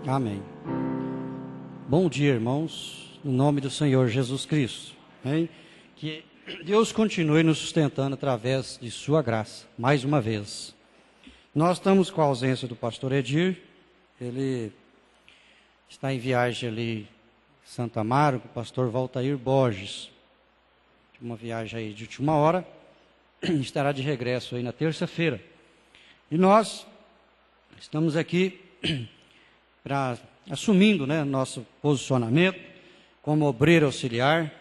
Amém. Bom dia, irmãos, no nome do Senhor Jesus Cristo. Amém? Que Deus continue nos sustentando através de sua graça, mais uma vez. Nós estamos com a ausência do pastor Edir, ele está em viagem ali em Santa Amaro, com o pastor Valtair Borges. Uma viagem aí de última hora, estará de regresso aí na terça-feira. E nós estamos aqui assumindo, nosso posicionamento como obreiro auxiliar,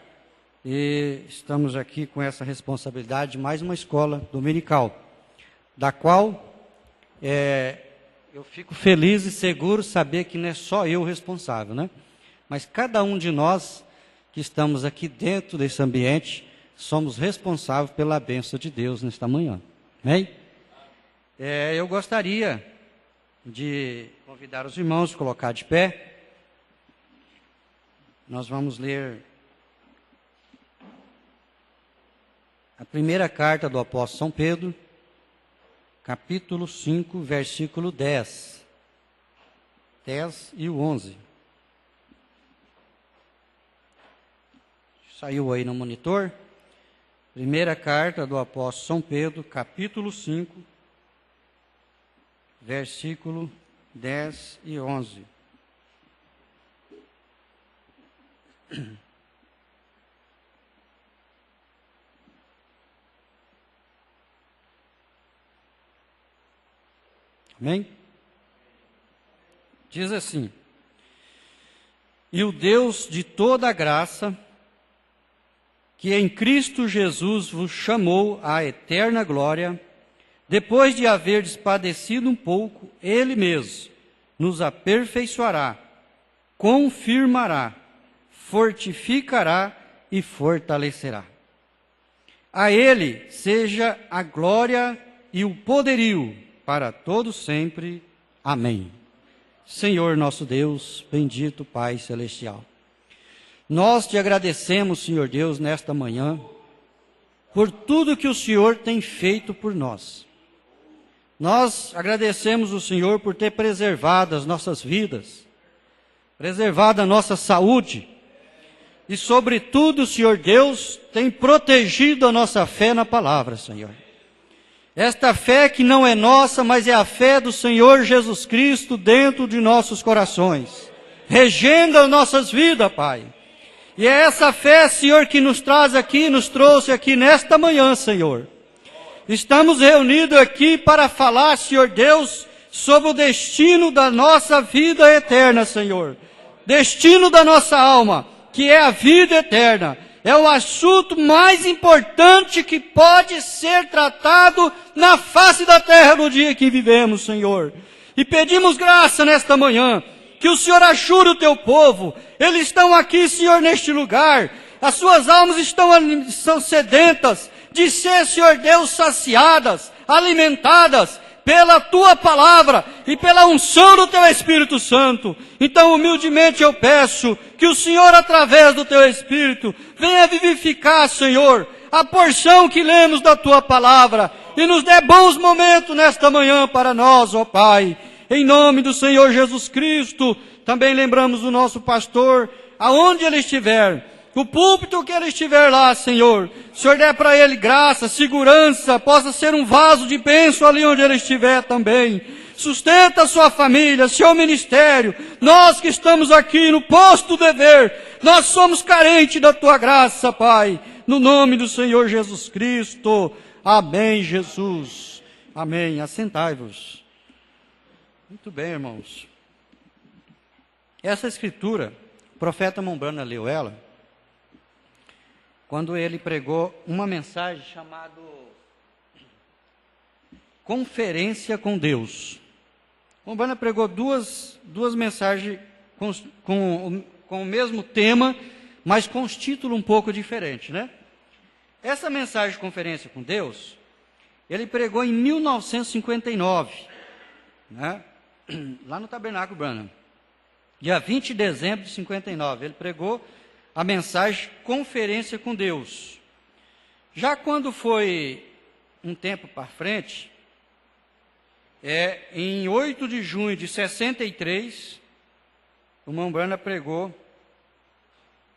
e estamos aqui com essa responsabilidade de mais uma escola dominical, da qual eu fico feliz e seguro saber que não é só eu o responsável, mas cada um de nós que estamos aqui dentro desse ambiente, somos responsáveis pela bênção de Deus nesta manhã. Amém? Eu gostaria de convidar os irmãos a colocar de pé. Nós vamos ler a primeira carta do apóstolo São Pedro, capítulo 5, versículo 10 e o 11. Saiu aí no monitor. Primeira carta do apóstolo São Pedro, capítulo 5, versículo 10 e 11. Amém? Diz assim: E o Deus de toda a graça, que em Cristo Jesus vos chamou à eterna glória, depois de haverdes padecido um pouco, Ele mesmo nos aperfeiçoará, confirmará, fortificará e fortalecerá. A Ele seja a glória e o poderio para todos sempre. Amém. Senhor nosso Deus, bendito Pai Celestial, nós te agradecemos, Senhor Deus, nesta manhã, por tudo que o Senhor tem feito por nós. Nós agradecemos o Senhor por ter preservado as nossas vidas, preservado a nossa saúde, e sobretudo, Senhor Deus, tem protegido a nossa fé na palavra, Senhor. Esta fé que não é nossa, mas é a fé do Senhor Jesus Cristo dentro de nossos corações, regendo as nossas vidas, Pai. E é essa fé, Senhor, que nos trouxe aqui nesta manhã, Senhor. Estamos reunidos aqui para falar, Senhor Deus, sobre o destino da nossa vida eterna, Senhor. Destino da nossa alma, que é a vida eterna. É o assunto mais importante que pode ser tratado na face da terra no dia que vivemos, Senhor. E pedimos graça nesta manhã, que o Senhor ajude o teu povo. Eles estão aqui, Senhor, neste lugar. As suas almas são sedentas de ser, Senhor Deus, saciadas, alimentadas pela tua palavra e pela unção do teu Espírito Santo. Então, humildemente eu peço que o Senhor, através do teu Espírito, venha vivificar, Senhor, a porção que lemos da tua palavra e nos dê bons momentos nesta manhã para nós, ó Pai. Em nome do Senhor Jesus Cristo, também lembramos do nosso pastor, aonde ele estiver, o púlpito que ele estiver lá, Senhor. O Senhor dê para ele graça, segurança, possa ser um vaso de bênção ali onde ele estiver também. Sustenta a sua família, seu ministério. Nós que estamos aqui no posto do dever, nós somos carentes da tua graça, Pai. No nome do Senhor Jesus Cristo. Amém, Jesus. Amém. Assentai-vos. Muito bem, irmãos. Essa escritura, o profeta Mombrana leu ela, quando ele pregou uma mensagem chamada Conferência com Deus. Mombrana pregou duas mensagens com o mesmo tema, mas com um título um pouco diferente, Essa mensagem de Conferência com Deus, ele pregou em 1959, lá no Tabernáculo Branham. Dia 20 de dezembro de 59, ele pregou a mensagem Conferência com Deus. Já quando foi um tempo para frente, em 8 de junho de 63, o irmão Brana pregou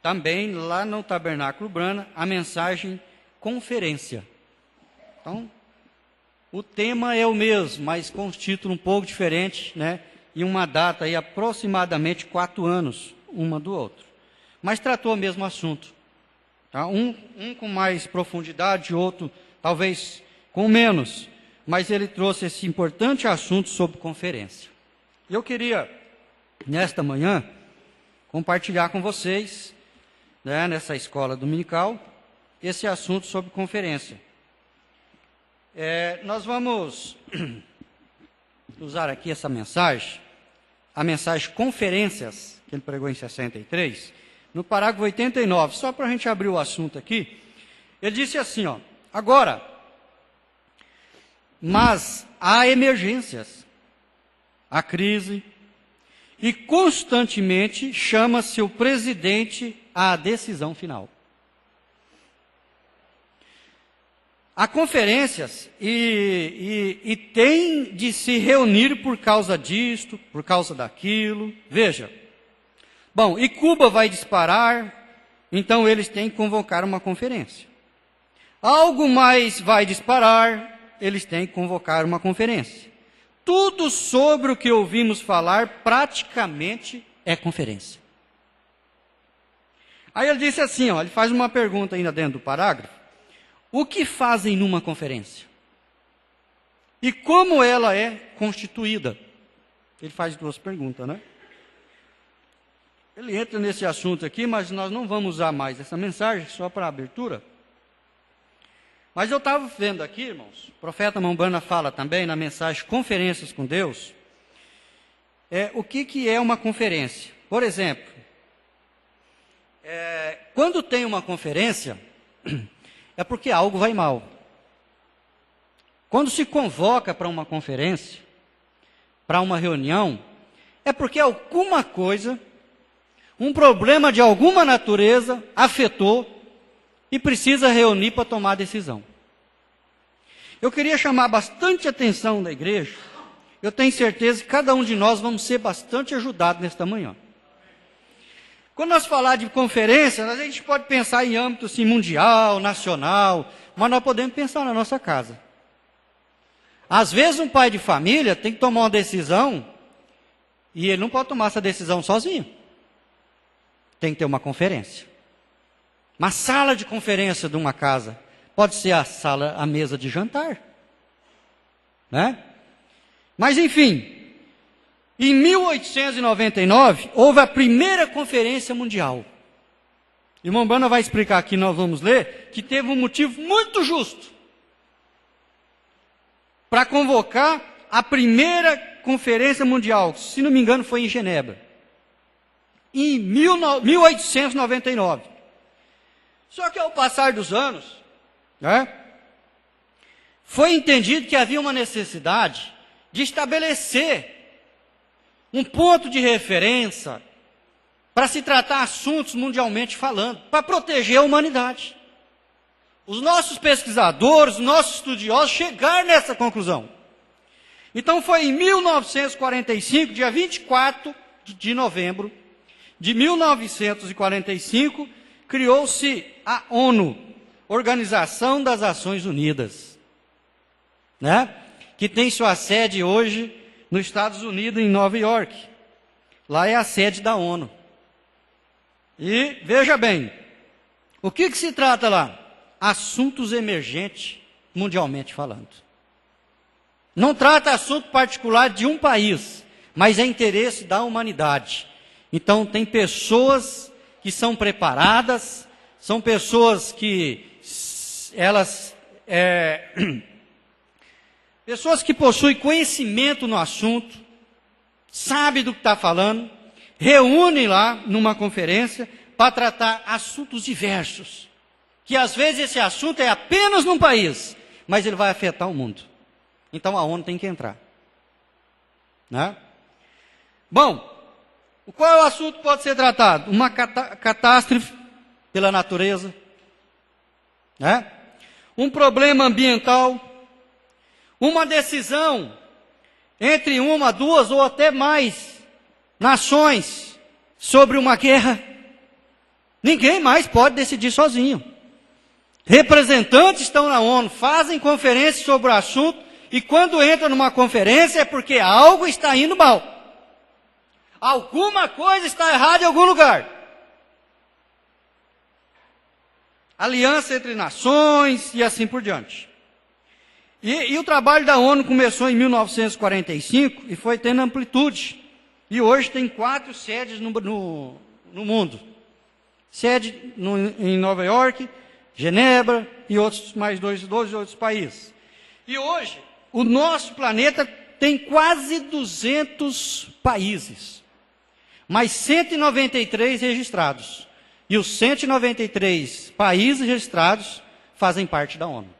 também lá no Tabernáculo Brana a mensagem conferência. Então, o tema é o mesmo, mas com um título um pouco diferente, né? E uma data aí aproximadamente 4 anos, uma do outro. Mas tratou o mesmo assunto. Tá? Um com mais profundidade, outro talvez com menos. Mas ele trouxe esse importante assunto sobre conferência. Eu queria, nesta manhã, compartilhar com vocês, né, nessa escola dominical, esse assunto sobre conferência. Nós vamos usar aqui essa mensagem, a mensagem Conferências, que ele pregou em 63, no parágrafo 89, só para a gente abrir o assunto aqui. Ele disse assim, ó, agora, mas há emergências, há crise, e constantemente chama-se o presidente à decisão final. Há conferências e tem de se reunir por causa disto, por causa daquilo. Veja, bom, e Cuba vai disparar, então eles têm que convocar uma conferência. Algo mais vai disparar, eles têm que convocar uma conferência. Tudo sobre o que ouvimos falar praticamente é conferência. Aí ele disse assim, ó, ele faz uma pergunta ainda dentro do parágrafo. O que fazem numa conferência? E como ela é constituída? Ele faz 2 perguntas, né? Ele entra nesse assunto aqui, mas nós não vamos usar mais essa mensagem, só para abertura. Mas eu estava vendo aqui, irmãos, o profeta Mombrana fala também na mensagem Conferências com Deus, o que é uma conferência. Por exemplo, quando tem uma conferência, é porque algo vai mal. Quando se convoca para uma conferência, para uma reunião, é porque alguma coisa, um problema de alguma natureza afetou e precisa reunir para tomar decisão. Eu queria chamar bastante atenção da igreja. Eu tenho certeza que cada um de nós vamos ser bastante ajudados nesta manhã. Quando nós falar de conferência, a gente pode pensar em âmbito assim, mundial, nacional, mas nós podemos pensar na nossa casa. Às vezes um pai de família tem que tomar uma decisão e ele não pode tomar essa decisão sozinho. Tem que ter uma conferência. Uma sala de conferência de uma casa. Pode ser a mesa de jantar. Né? Mas enfim, em 1899, houve a primeira conferência mundial. E o irmão Brana vai explicar aqui, nós vamos ler, que teve um motivo muito justo para convocar a primeira conferência mundial, se não me engano foi em Genebra, em 1899. Só que ao passar dos anos, né, foi entendido que havia uma necessidade de estabelecer um ponto de referência para se tratar assuntos mundialmente falando, para proteger a humanidade. Os nossos pesquisadores, os nossos estudiosos chegaram nessa conclusão. Então foi em 1945, dia 24 de novembro de 1945, criou-se a ONU, Organização das Nações Unidas, né? Que tem sua sede hoje nos Estados Unidos, em Nova York. Lá é a sede da ONU. E, veja bem, o que se trata lá? Assuntos emergentes, mundialmente falando. Não trata assunto particular de um país, mas é interesse da humanidade. Então, tem pessoas que são preparadas, são pessoas que pessoas que possuem conhecimento no assunto, sabem do que está falando, reúnem lá numa conferência para tratar assuntos diversos. Que às vezes esse assunto é apenas num país, mas ele vai afetar o mundo. Então a ONU tem que entrar. Né? Bom, qual é o assunto que pode ser tratado? Uma catástrofe pela natureza, né? Um problema ambiental, uma decisão entre uma, duas ou até mais nações sobre uma guerra. Ninguém mais pode decidir sozinho. Representantes estão na ONU, fazem conferência sobre o assunto, e quando entra numa conferência é porque algo está indo mal. Alguma coisa está errada em algum lugar. Aliança entre nações e assim por diante. E o trabalho da ONU começou em 1945 e foi tendo amplitude. E hoje tem 4 sedes no mundo. Sede em Nova York, Genebra e mais 12 outros países. E hoje, o nosso planeta tem quase 200 países, mas 193 registrados. E os 193 países registrados fazem parte da ONU.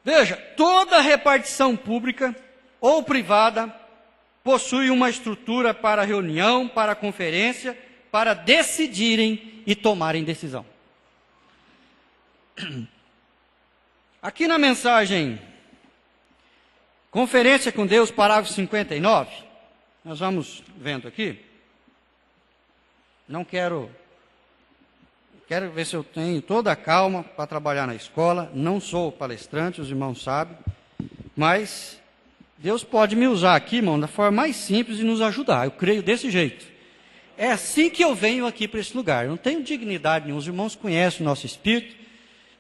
Veja, toda repartição pública ou privada possui uma estrutura para reunião, para conferência, para decidirem e tomarem decisão. Aqui na mensagem Conferência com Deus, parágrafo 59, nós vamos vendo aqui. Quero ver se eu tenho toda a calma para trabalhar na escola. Não sou palestrante, os irmãos sabem, mas Deus pode me usar aqui, irmão, da forma mais simples de nos ajudar. Eu creio desse jeito. É assim que eu venho aqui para esse lugar. Eu não tenho dignidade nenhuma. Os irmãos conhecem o nosso espírito.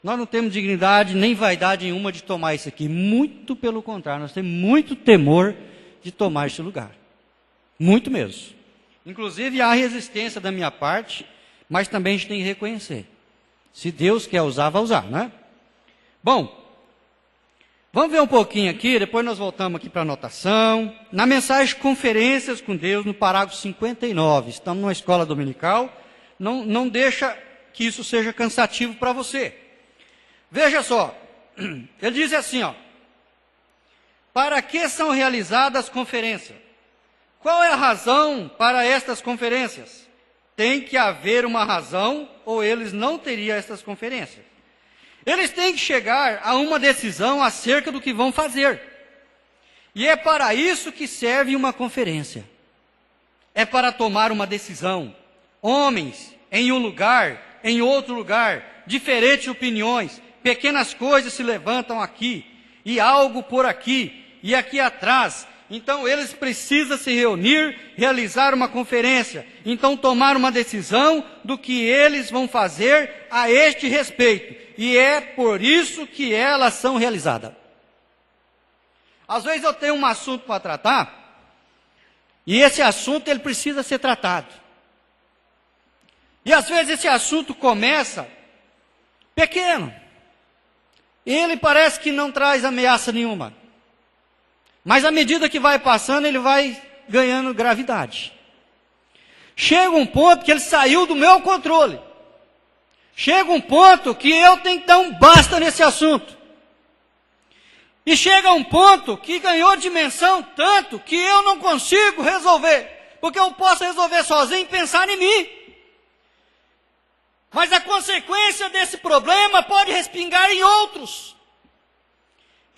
Nós não temos dignidade nem vaidade nenhuma de tomar isso aqui. Muito pelo contrário, nós temos muito temor de tomar esse lugar. Muito mesmo. Inclusive há resistência da minha parte, mas também a gente tem que reconhecer. Se Deus quer usar, vai usar, né? Bom, vamos ver um pouquinho aqui, depois nós voltamos aqui para a anotação. Na mensagem Conferências com Deus, no parágrafo 59, estamos numa escola dominical, não deixa que isso seja cansativo para você. Veja só, ele diz assim, ó: para que são realizadas as conferências? Qual é a razão para estas conferências? Tem que haver uma razão, ou eles não teriam estas conferências. Eles têm que chegar a uma decisão acerca do que vão fazer. E é para isso que serve uma conferência. É para tomar uma decisão. Homens, em um lugar, em outro lugar, diferentes opiniões, pequenas coisas se levantam aqui, e algo por aqui, e aqui atrás. Então eles precisam se reunir, realizar uma conferência, então tomar uma decisão do que eles vão fazer a este respeito. E é por isso que elas são realizadas. Às vezes eu tenho um assunto para tratar, e esse assunto ele precisa ser tratado. E às vezes esse assunto começa pequeno. Ele parece que não traz ameaça nenhuma. Mas à medida que vai passando, ele vai ganhando gravidade. Chega um ponto que ele saiu do meu controle. Chega um ponto que eu tenho que dar um basta nesse assunto. E chega um ponto que ganhou dimensão tanto que eu não consigo resolver. Porque eu posso resolver sozinho e pensar em mim. Mas a consequência desse problema pode respingar em outros.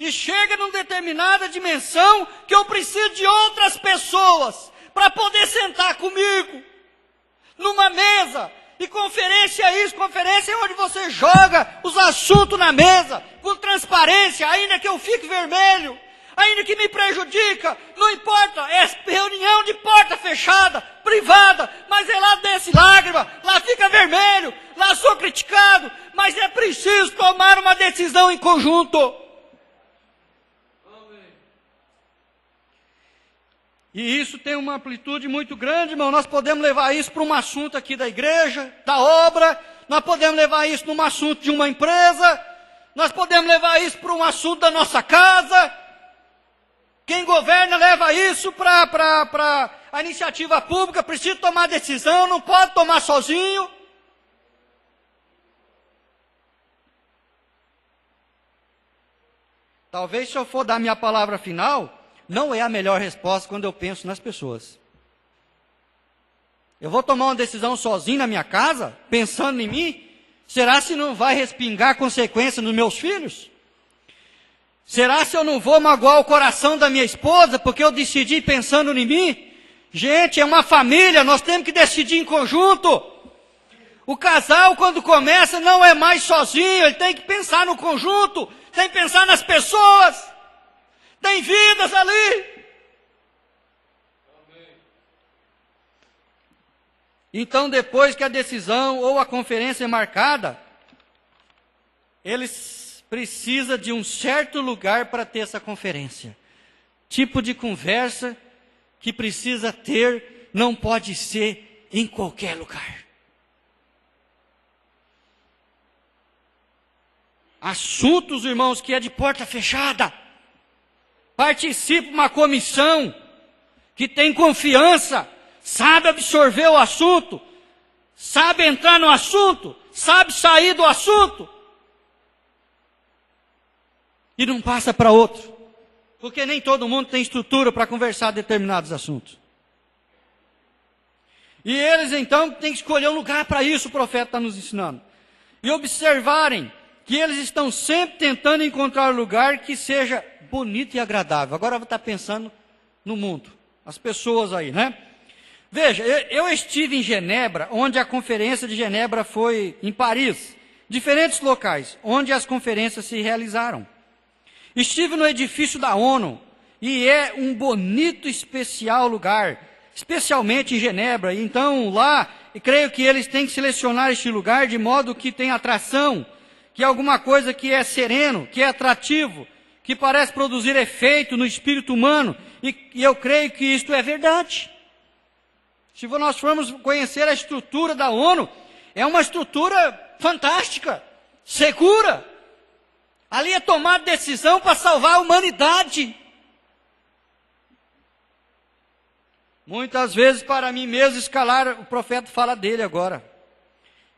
E chega numa determinada dimensão que eu preciso de outras pessoas para poder sentar comigo numa mesa. E conferência é isso, conferência é onde você joga os assuntos na mesa, com transparência, ainda que eu fique vermelho, ainda que me prejudica, não importa, é reunião de porta fechada, privada, mas é lá desce lágrima, lá fica vermelho, lá sou criticado, mas é preciso tomar uma decisão em conjunto. E isso tem uma amplitude muito grande, irmão. Nós podemos levar isso para um assunto aqui da igreja, da obra. Nós podemos levar isso para um assunto de uma empresa. Nós podemos levar isso para um assunto da nossa casa. Quem governa leva isso para a iniciativa pública. Precisa tomar decisão, não pode tomar sozinho. Talvez se eu for dar minha palavra final, não é a melhor resposta quando eu penso nas pessoas. Eu vou tomar uma decisão sozinho na minha casa, pensando em mim? Será se não vai respingar consequência nos meus filhos? Será se eu não vou magoar o coração da minha esposa porque eu decidi pensando em mim? Gente, é uma família, nós temos que decidir em conjunto. O casal, quando começa, não é mais sozinho, ele tem que pensar no conjunto, tem que pensar nas pessoas, tem vidas ali. Então, depois que a decisão ou a conferência é marcada, eles precisam de um certo lugar para ter essa conferência. Tipo de conversa que precisa ter, não pode ser em qualquer lugar. Assuntos, irmãos, que é de porta fechada. Participe de uma comissão que tem confiança, sabe absorver o assunto, sabe entrar no assunto, sabe sair do assunto. E não passa para outro. Porque nem todo mundo tem estrutura para conversar determinados assuntos. E eles então têm que escolher um lugar para isso, o profeta está nos ensinando. E observarem que eles estão sempre tentando encontrar um lugar que seja bonito e agradável. Agora eu vou estar pensando no mundo, as pessoas aí, né? Veja, eu estive em Genebra, onde a conferência de Genebra foi em Paris. Diferentes locais, onde as conferências se realizaram. Estive no edifício da ONU, e é um bonito, especial lugar, especialmente em Genebra. Então, lá, creio que eles têm que selecionar este lugar de modo que tem atração, que é alguma coisa que é sereno, que é atrativo, que parece produzir efeito no espírito humano, e eu creio que isto é verdade. Se nós formos conhecer a estrutura da ONU, é uma estrutura fantástica, segura. Ali é tomar decisão para salvar a humanidade. Muitas vezes, para mim mesmo, escalar, o profeta fala dele agora.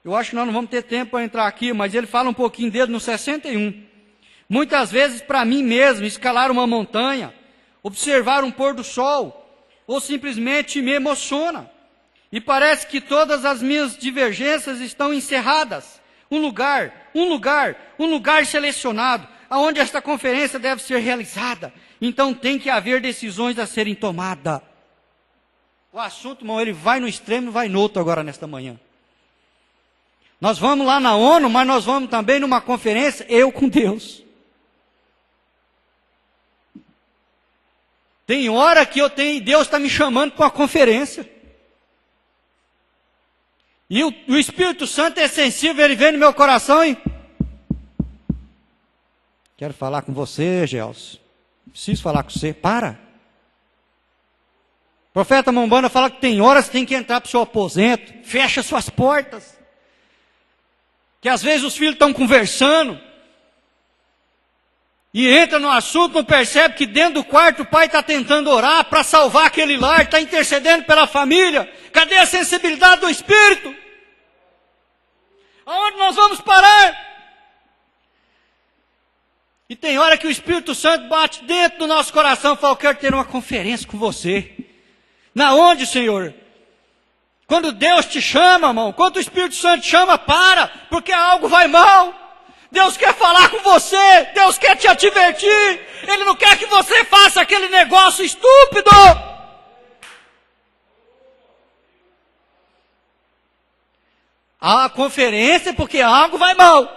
Eu acho que nós não vamos ter tempo para entrar aqui, mas ele fala um pouquinho dele no 61. Muitas vezes, para mim mesmo, escalar uma montanha, observar um pôr do sol, ou simplesmente me emociona. E parece que todas as minhas divergências estão encerradas. Um lugar selecionado, aonde esta conferência deve ser realizada. Então tem que haver decisões a serem tomadas. O assunto, irmão, ele vai no extremo e vai no outro agora nesta manhã. Nós vamos lá na ONU, mas nós vamos também numa conferência, eu com Deus. Tem hora que Deus está me chamando para uma conferência. E o Espírito Santo é sensível, ele vem no meu coração e... Quero falar com você, Gelson. Preciso falar com você. Para. O profeta Mombana fala que tem horas que tem que entrar para o seu aposento. Fecha suas portas. Que às vezes os filhos estão conversando. E entra no assunto, não percebe que dentro do quarto o pai está tentando orar para salvar aquele lar, está intercedendo pela família. Cadê a sensibilidade do Espírito? Aonde nós vamos parar? E tem hora que o Espírito Santo bate dentro do nosso coração e fala, eu quero ter uma conferência com você. Na onde, Senhor? Quando Deus te chama, irmão, quando o Espírito Santo te chama, para, porque algo vai mal. Deus quer falar com você, Deus quer te advertir, Ele não quer que você faça aquele negócio estúpido. A conferência porque algo vai mal.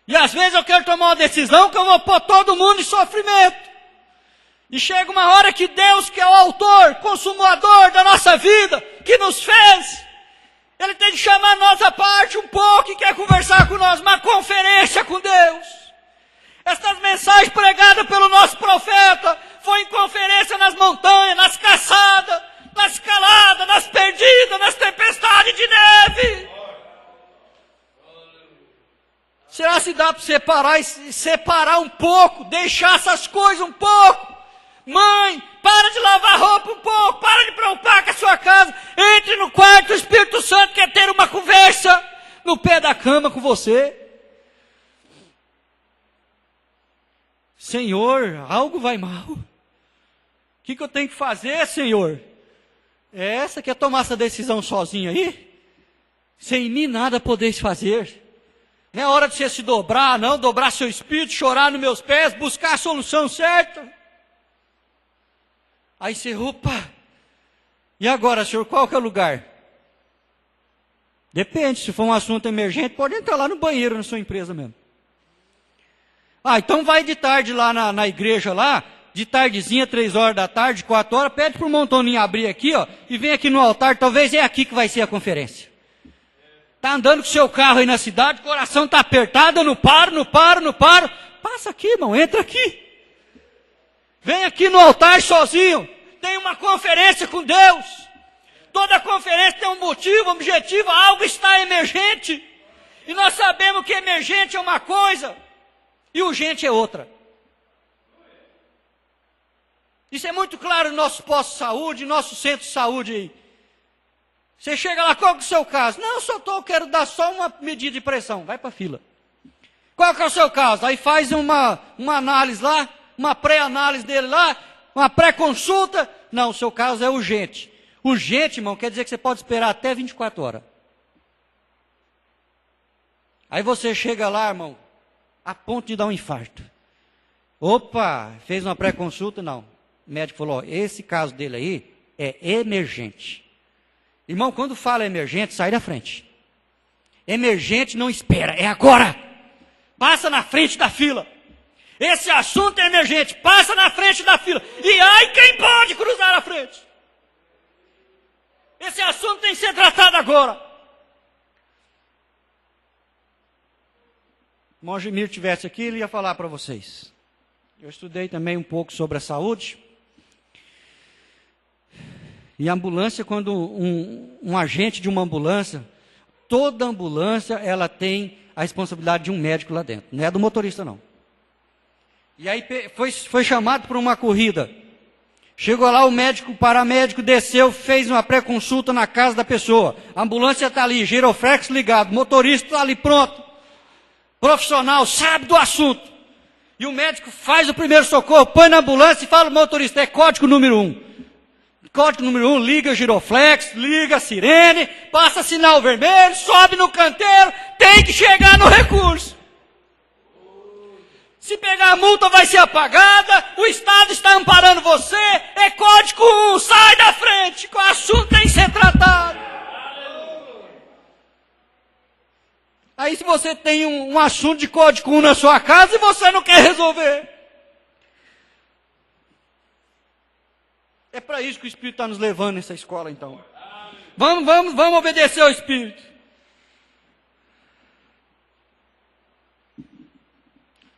E às vezes eu quero tomar uma decisão que eu vou pôr todo mundo em sofrimento. E chega uma hora que Deus, que é o autor, consumador da nossa vida, que nos fez, Ele tem que chamar nós à parte um pouco e quer conversar com nós, uma conferência com Deus. Estas mensagens pregadas pelo nosso profeta foi em conferência nas montanhas, nas caçadas, na escalada, nas perdidas, nas tempestades de neve. Será se dá para separar um pouco, deixar essas coisas um pouco? Mãe, para de lavar roupa um pouco, para de preocupar com a sua casa, entre no quarto, o Espírito Santo quer ter uma conversa no pé da cama com você. Senhor, algo vai mal. O que eu tenho que fazer, Senhor? É essa que é tomar essa decisão sozinho aí? Sem mim nada podeis fazer. Não é hora de você se dobrar, não, dobrar seu espírito, chorar nos meus pés, buscar a solução certa. Aí você, opa, e agora, senhor, qual que é o lugar? Depende, se for um assunto emergente, pode entrar lá no banheiro na sua empresa mesmo. Então vai de tarde lá na igreja lá, de tardezinha, 3 horas da tarde, 4 horas, pede para o Montoninho abrir aqui, ó, e vem aqui no altar, talvez é aqui que vai ser a conferência. Está andando com o seu carro aí na cidade, o coração está apertado, eu não paro. Passa aqui, irmão, entra aqui. Vem aqui no altar sozinho. Tem uma conferência com Deus. Toda conferência tem um motivo, um objetivo, algo está emergente. E nós sabemos que emergente é uma coisa e urgente é outra. Isso é muito claro no nosso posto de saúde, nosso centro de saúde aí. Você chega lá, qual que é o seu caso? Não, quero dar só uma medida de pressão. Vai para a fila. Qual que é o seu caso? Aí faz uma análise lá, uma pré-análise dele lá, uma pré-consulta. Não, o seu caso é urgente. Urgente, irmão, quer dizer que você pode esperar até 24 horas. Aí você chega lá, irmão, a ponto de dar um infarto. Opa, fez uma pré-consulta? Não. O médico falou, esse caso dele aí é emergente. Irmão, quando fala emergente, sai da frente. Emergente não espera, é agora. Passa na frente da fila. Esse assunto é emergente, passa na frente da fila. E ai, quem pode cruzar a frente? Esse assunto tem que ser tratado agora. Se o irmão Gemir estivesse aqui, ele ia falar para vocês. Eu estudei também um pouco sobre a saúde. E a ambulância, quando um agente de uma ambulância, toda ambulância, ela tem a responsabilidade de um médico lá dentro. Não é do motorista, não. E aí foi chamado para uma corrida. Chegou lá, o paramédico desceu, fez uma pré-consulta na casa da pessoa. A ambulância está ali, giroflex ligado, motorista está ali pronto. Profissional, sabe do assunto. E o médico faz o primeiro socorro, põe na ambulância e fala ao motorista, é código número 1. Código número 1, liga o giroflex, liga a sirene, passa sinal vermelho, sobe no canteiro, tem que chegar no recurso. Se pegar a multa vai ser apagada, o Estado está amparando você, é código 1, sai da frente, o assunto tem que ser tratado. Aí se você tem um assunto de código 1 na sua casa e você não quer resolver. É para isso que o Espírito está nos levando nessa escola, então. Vamos obedecer ao Espírito.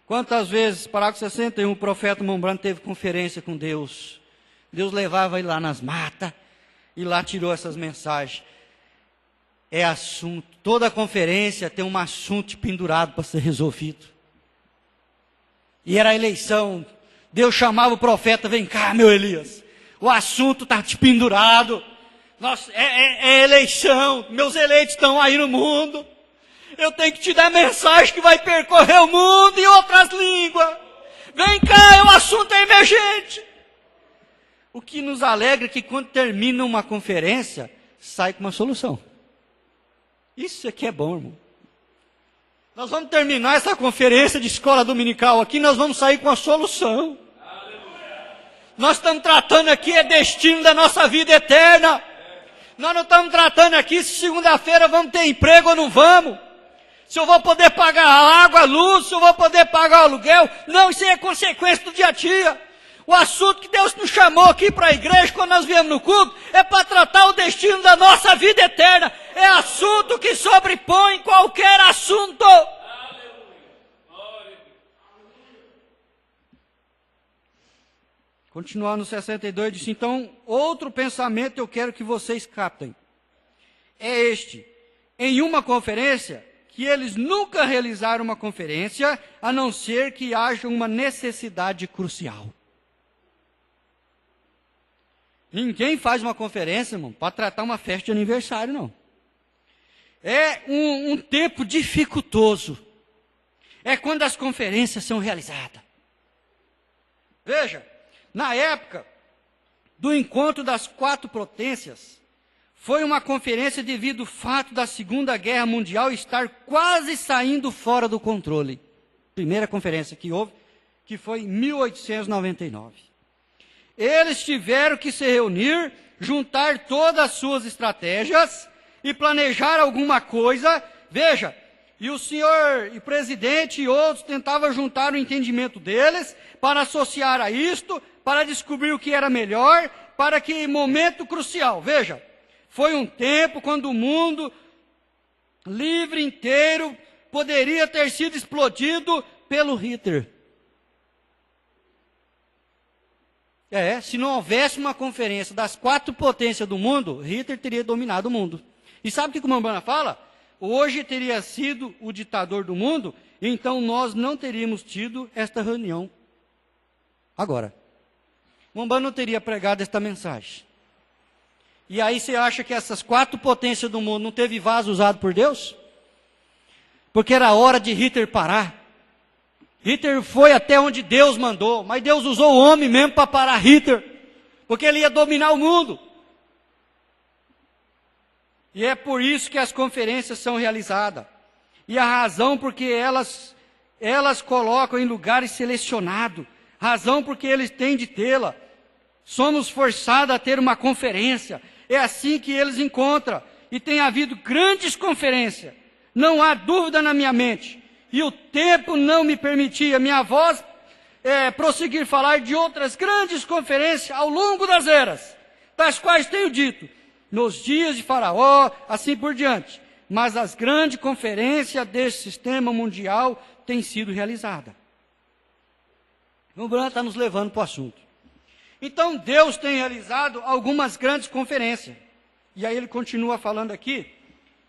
Quantas vezes, parágrafo 61, o profeta Mombrano teve conferência com Deus. Deus levava ele lá nas matas e lá tirou essas mensagens. É assunto. Toda conferência tem um assunto pendurado para ser resolvido. E era a eleição. Deus chamava o profeta, vem cá, meu Elias. O assunto está te pendurado. Nossa, é eleição. Meus eleitos estão aí no mundo. Eu tenho que te dar mensagem que vai percorrer o mundo em outras línguas. Vem cá, o assunto é emergente. O que nos alegra é que quando termina uma conferência, sai com uma solução. Isso aqui é bom, irmão. Nós vamos terminar essa conferência de escola dominical aqui, nós vamos sair com a solução. Nós estamos tratando aqui é destino da nossa vida eterna. Nós não estamos tratando aqui se segunda-feira vamos ter emprego ou não vamos. Se eu vou poder pagar a água, a luz, se eu vou poder pagar o aluguel. Não, isso aí é consequência do dia a dia. O assunto que Deus nos chamou aqui para a igreja, quando nós viemos no culto, é para tratar o destino da nossa vida eterna. É assunto que sobrepõe qualquer assunto. Continuando no 62, disse, então, outro pensamento eu quero que vocês captem. É este, em uma conferência, que eles nunca realizaram uma conferência, a não ser que haja uma necessidade crucial. Ninguém faz uma conferência, irmão, para tratar uma festa de aniversário, não. É um tempo dificultoso. É quando as conferências são realizadas. Veja, na época do encontro das 4 potências, foi uma conferência devido ao fato da Segunda Guerra Mundial estar quase saindo fora do controle. Primeira conferência que houve, que foi em 1899. Eles tiveram que se reunir, juntar todas as suas estratégias e planejar alguma coisa. Veja, e o senhor e presidente e outros tentavam juntar o entendimento deles para associar a isto, para descobrir o que era melhor, para que momento crucial. Veja, foi um tempo quando o mundo livre inteiro poderia ter sido explodido pelo Hitler. Se não houvesse uma conferência das 4 potências do mundo, Hitler teria dominado o mundo. E sabe o que o Mombana fala? Hoje teria sido o ditador do mundo, então nós não teríamos tido esta reunião. Agora, Mombana não teria pregado esta mensagem. E aí você acha que essas 4 potências do mundo não teve vaso usado por Deus? Porque era hora de Hitler parar. Hitler foi até onde Deus mandou, mas Deus usou o homem mesmo para parar Hitler, porque ele ia dominar o mundo. E é por isso que as conferências são realizadas. E a razão porque elas colocam em lugares selecionados, razão porque eles têm de tê-la. Somos forçados a ter uma conferência, é assim que eles encontram. E tem havido grandes conferências, não há dúvida na minha mente. E o tempo não me permitia, minha voz, prosseguir falar de outras grandes conferências ao longo das eras, das quais tenho dito, nos dias de Faraó, assim por diante. Mas as grandes conferências desse sistema mundial têm sido realizadas. O Branco está nos levando para o assunto. Então, Deus tem realizado algumas grandes conferências. E aí ele continua falando aqui,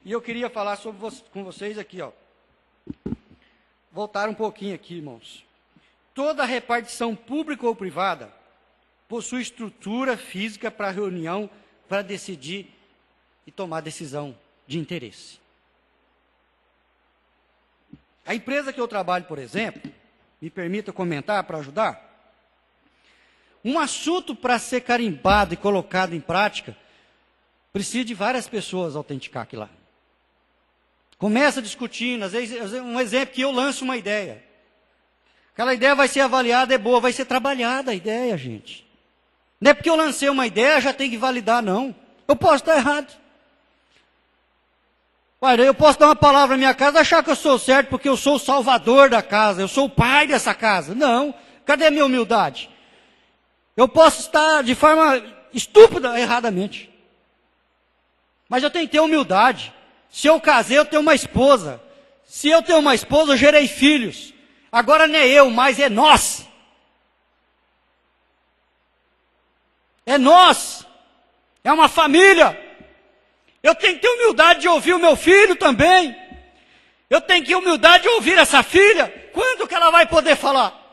e eu queria falar com vocês aqui, ó. Voltar um pouquinho aqui, irmãos. Toda repartição pública ou privada possui estrutura física para reunião, para decidir e tomar decisão de interesse. A empresa que eu trabalho, por exemplo, me permita comentar para ajudar, um assunto para ser carimbado e colocado em prática, precisa de várias pessoas autenticar aquilo lá. Começa discutindo, às vezes, um exemplo que eu lanço uma ideia. Aquela ideia vai ser avaliada, é boa, vai ser trabalhada a ideia, gente. Não é porque eu lancei uma ideia, já tem que validar, não. Eu posso estar errado. Olha, eu posso dar uma palavra na minha casa, achar que eu sou certo porque eu sou o salvador da casa, eu sou o pai dessa casa. Não, cadê a minha humildade? Eu posso estar de forma estúpida, erradamente. Mas eu tenho que ter humildade. Se eu casei, eu tenho uma esposa. Se eu tenho uma esposa, eu gerei filhos. Agora não é eu, mas é nós. É nós. É uma família. Eu tenho que ter humildade de ouvir o meu filho também. Eu tenho que ter humildade de ouvir essa filha. Quando que ela vai poder falar?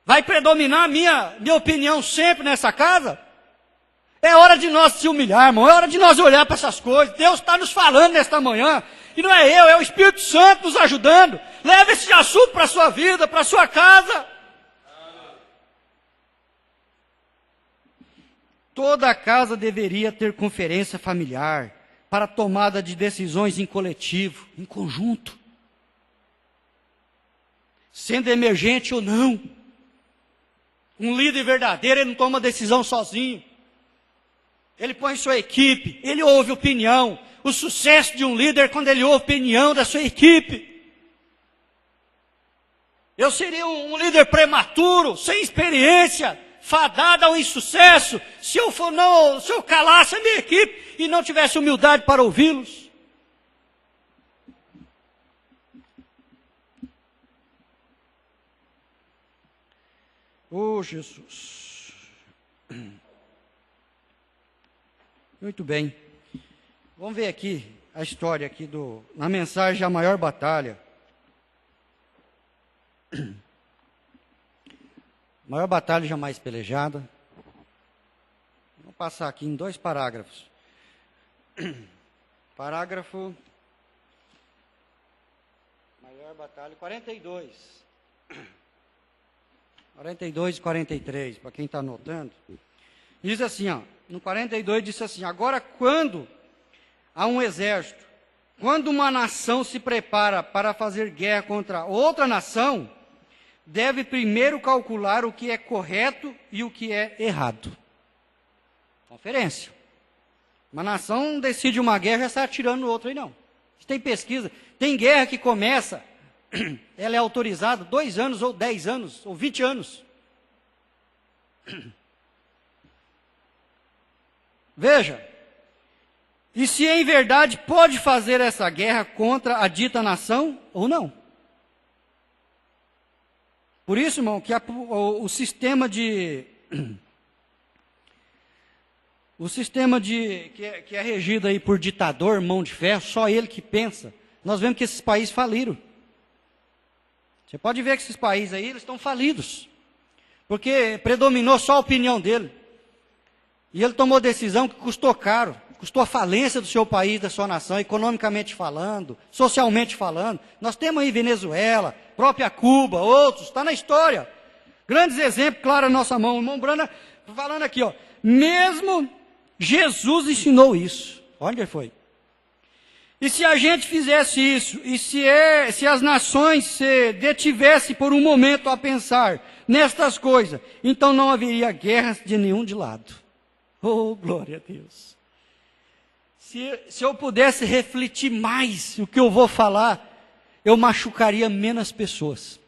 Vai predominar a minha opinião sempre nessa casa? É hora de nós se humilhar, irmão. É hora de nós olhar para essas coisas. Deus está nos falando nesta manhã. E não é eu, é o Espírito Santo nos ajudando. Leve esse assunto para a sua vida, para a sua casa. Toda casa deveria ter conferência familiar para tomada de decisões em coletivo, em conjunto. Sendo emergente ou não. Um líder verdadeiro, ele não toma decisão sozinho. Ele põe sua equipe, ele ouve opinião. O sucesso de um líder é quando ele ouve opinião da sua equipe. Eu seria um líder prematuro, sem experiência, fadado ao insucesso, se eu calasse a minha equipe e não tivesse humildade para ouvi-los. Oh, Jesus. Muito bem. Vamos ver aqui a história aqui na mensagem A Maior Batalha. Maior batalha jamais pelejada. Vou passar aqui em 2 parágrafos. Parágrafo Maior Batalha 42. 42 e 43, para quem está anotando. Diz assim, ó, no 42 disse assim: agora quando há um exército, quando uma nação se prepara para fazer guerra contra outra nação, deve primeiro calcular o que é correto e o que é errado. Conferência. Uma nação decide uma guerra e já sai atirando no outro aí, não. Tem pesquisa. Tem guerra que começa, ela é autorizada 2 anos, ou 10 anos, ou 20 anos. Veja, e se em verdade pode fazer essa guerra contra a dita nação ou não. Por isso, irmão, que o sistema que é regido aí por ditador, mão de ferro, só ele que pensa. Nós vemos que esses países faliram. Você pode ver que esses países aí, eles estão falidos. Porque predominou só a opinião dele. E ele tomou decisão que custou caro. Custou a falência do seu país, da sua nação, economicamente falando, socialmente falando. Nós temos aí Venezuela, própria Cuba, outros, está na história. Grandes exemplos, claro, na nossa mão. O irmão Brana falando aqui, ó. Mesmo Jesus ensinou isso. Onde ele foi? E se a gente fizesse isso, e se as nações se detivessem por um momento a pensar nestas coisas, então não haveria guerras de nenhum de lado. Oh, glória a Deus. Se eu pudesse refletir mais o que eu vou falar, eu machucaria menos pessoas.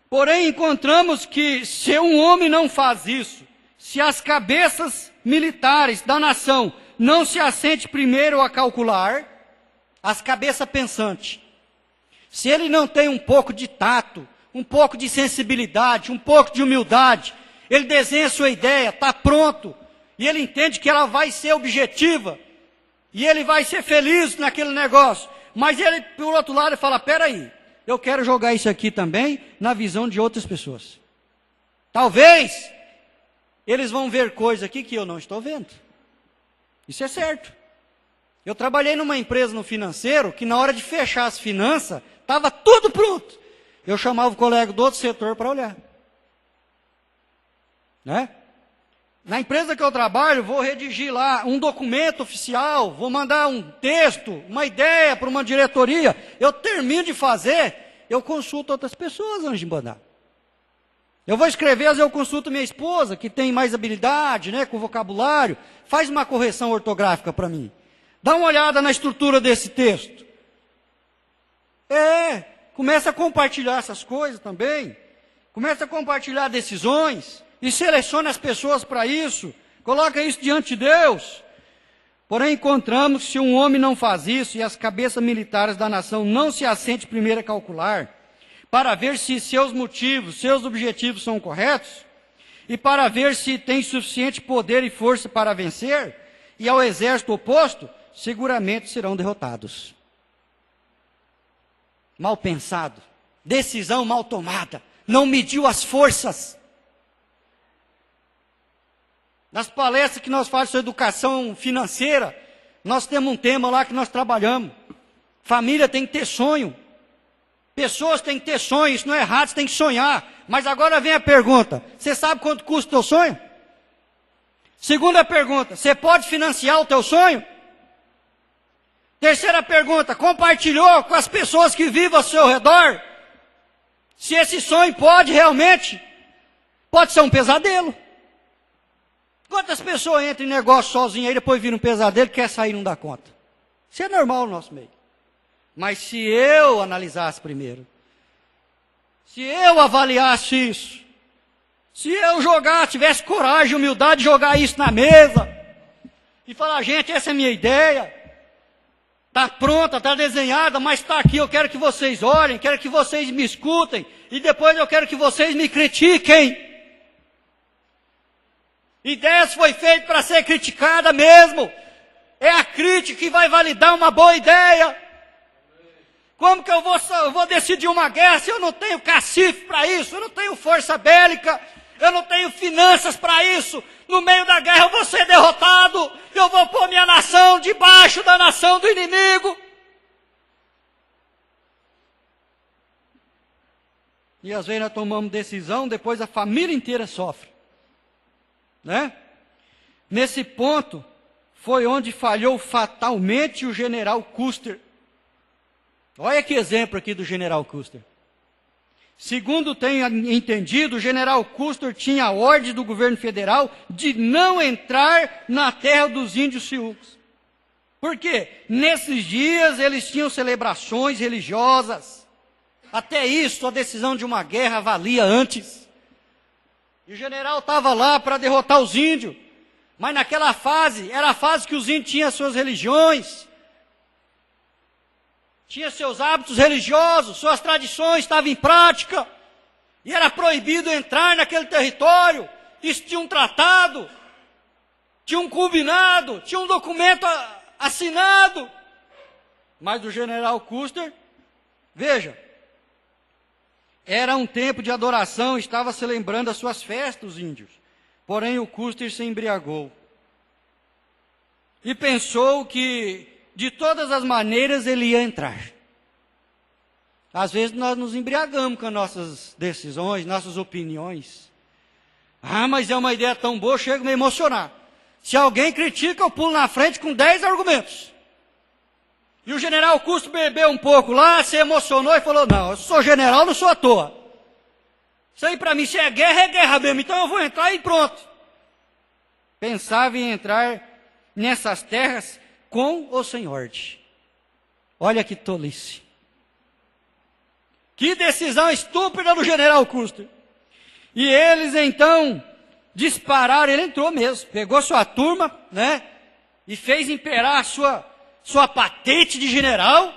Porém, encontramos que se um homem não faz isso, se as cabeças militares da nação não se assente primeiro a calcular, as cabeças pensantes, se ele não tem um pouco de tato, um pouco de sensibilidade, um pouco de humildade, ele desenha a sua ideia, está pronto, e ele entende que ela vai ser objetiva, e ele vai ser feliz naquele negócio, mas ele, por outro lado, fala, peraí, eu quero jogar isso aqui também na visão de outras pessoas. Talvez eles vão ver coisa aqui que eu não estou vendo. Isso é certo. Eu trabalhei numa empresa no financeiro que na hora de fechar as finanças, estava tudo pronto. Eu chamava o colega do outro setor para olhar. Né? Na empresa que eu trabalho, vou redigir lá um documento oficial, vou mandar um texto, uma ideia para uma diretoria. Eu termino de fazer, eu consulto outras pessoas antes de mandar. Eu vou escrever, às vezes eu consulto minha esposa, que tem mais habilidade, né, com vocabulário, faz uma correção ortográfica para mim. Dá uma olhada na estrutura desse texto. Começa a compartilhar essas coisas também. Começa a compartilhar decisões. E seleciona as pessoas para isso. Coloca isso diante de Deus. Porém, encontramos que se um homem não faz isso, e as cabeças militares da nação não se assentem primeiro a calcular, para ver se seus motivos, seus objetivos são corretos, e para ver se tem suficiente poder e força para vencer, e ao exército oposto, seguramente serão derrotados. Mal pensado, decisão mal tomada, não mediu as forças. Nas palestras que nós fazemos sobre educação financeira, nós temos um tema lá que nós trabalhamos. Família tem que ter sonho. Pessoas têm que ter sonho, isso não é errado, você tem que sonhar. Mas agora vem a pergunta, você sabe quanto custa o teu sonho? Segunda pergunta, você pode financiar o teu sonho? Terceira pergunta, compartilhou com as pessoas que vivem ao seu redor? Se esse sonho pode ser um pesadelo. Quantas pessoas entram em negócio sozinhas e depois viram um pesadelo e quer sair e não dá conta? Isso é normal no nosso meio. Mas se eu analisasse primeiro, se eu avaliasse isso, se eu tivesse coragem e humildade de jogar isso na mesa, e falar, gente, essa é a minha ideia, está pronta, está desenhada, mas está aqui, eu quero que vocês olhem, quero que vocês me escutem, e depois eu quero que vocês me critiquem. Ideias foi feita para ser criticada mesmo. É a crítica que vai validar uma boa ideia. Como que eu vou decidir uma guerra se eu não tenho cacife para isso? Eu não tenho força bélica. Eu não tenho finanças para isso. No meio da guerra eu vou ser derrotado. Eu vou pôr minha nação debaixo da nação do inimigo. E às vezes nós tomamos decisão, depois a família inteira sofre. né? Nesse ponto, foi onde falhou fatalmente o general Custer. Olha que exemplo aqui do general Custer. Segundo tenho entendido, o general Custer tinha a ordem do governo federal de não entrar na terra dos índios Sioux. Por quê? Nesses dias eles tinham celebrações religiosas. Até isso, a decisão de uma guerra valia antes. E o general estava lá para derrotar os índios. Mas naquela fase, era a fase que os índios tinham suas religiões, tinham seus hábitos religiosos, suas tradições estavam em prática, e era proibido entrar naquele território. Isso tinha um tratado, tinha um combinado, tinha um documento assinado. Mas o general Custer, veja, era um tempo de adoração, estava celebrando as suas festas, os índios. Porém, o Custer se embriagou e pensou que, de todas as maneiras, ele ia entrar. Às vezes, nós nos embriagamos com as nossas decisões, nossas opiniões. Ah, mas é uma ideia tão boa, chega a me emocionar. Se alguém critica, eu pulo na frente com 10 argumentos. E o general Custer bebeu um pouco lá, se emocionou e falou, não, eu sou general, não sou à toa. Isso aí para mim, se é guerra mesmo, então eu vou entrar e pronto. Pensava em entrar nessas terras com ou sem ordem. Olha que tolice. Que decisão estúpida do general Custer. E eles então dispararam, ele entrou mesmo, pegou sua turma, né, e fez imperar a sua patente de general,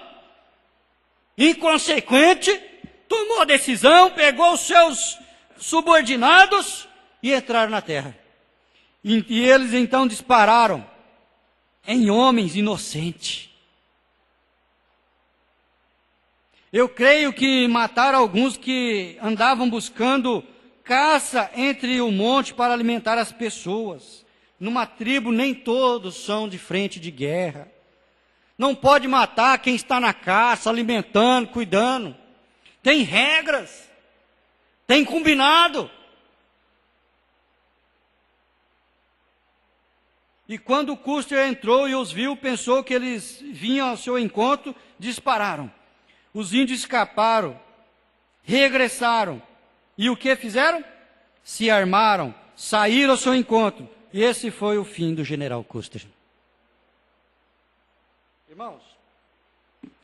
inconsequente, tomou a decisão, pegou os seus subordinados e entraram na terra. E eles então dispararam em homens inocentes. Eu creio que mataram alguns que andavam buscando caça entre o monte para alimentar as pessoas. Numa tribo nem todos são de frente de guerra. Não pode matar quem está na caça, alimentando, cuidando. Tem regras, tem combinado. E quando o Custer entrou e os viu, pensou que eles vinham ao seu encontro, dispararam. Os índios escaparam, regressaram. E o que fizeram? Se armaram, saíram ao seu encontro. E esse foi o fim do general Custer. Irmãos,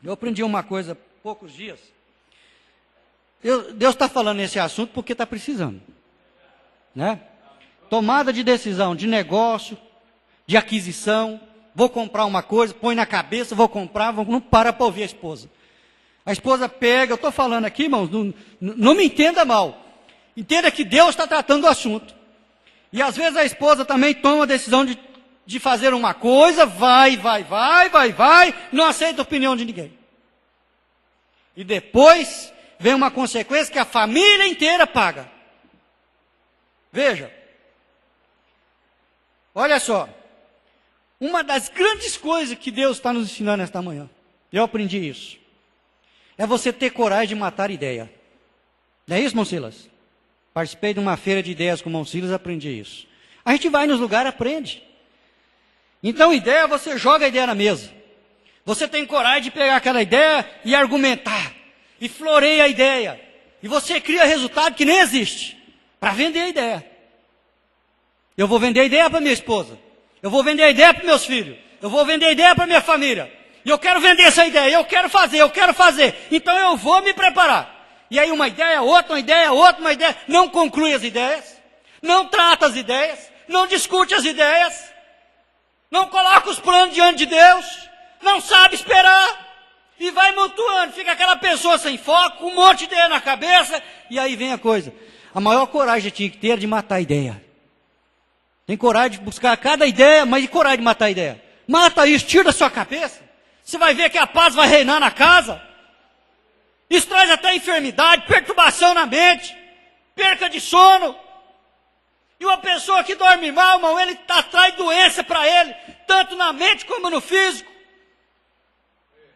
eu aprendi uma coisa há poucos dias. Deus está falando nesse assunto porque está precisando, né? Tomada de decisão, de negócio, de aquisição. Vou comprar uma coisa, põe na cabeça, vou comprar, não para ouvir a esposa. A esposa pega, eu estou falando aqui, irmãos, não me entenda mal. Entenda que Deus está tratando do assunto. E às vezes a esposa também toma a decisão de fazer uma coisa, vai, não aceita a opinião de ninguém. E depois vem uma consequência que a família inteira paga. Veja, olha só, uma das grandes coisas que Deus está nos ensinando esta manhã, eu aprendi isso, é você ter coragem de matar ideia. Não é isso, irmão Silas? Participei de uma feira de ideias com o irmão Silas, aprendi isso. A gente vai nos lugares e aprende. Então, ideia, você joga a ideia na mesa. Você tem coragem de pegar aquela ideia e argumentar. E floreia a ideia. E você cria resultado que nem existe. Para vender a ideia. Eu vou vender a ideia para minha esposa. Eu vou vender a ideia para meus filhos. Eu vou vender a ideia para minha família. E eu quero vender essa ideia. Eu quero fazer. Então eu vou me preparar. E aí uma ideia, outra, uma ideia. Não conclui as ideias. Não trata as ideias. Não discute as ideias. Não coloca os planos diante de Deus. Não sabe esperar. E vai mutuando. Fica aquela pessoa sem foco, com um monte de ideia na cabeça. E aí vem a coisa. A maior coragem que tinha que ter era de matar a ideia. Tem coragem de buscar cada ideia, mas e coragem de matar a ideia? Mata isso, tira da sua cabeça. Você vai ver que a paz vai reinar na casa. Isso traz até enfermidade, perturbação na mente, perca de sono. E uma pessoa que dorme mal, irmão, ele atrai doença para ele, tanto na mente como no físico.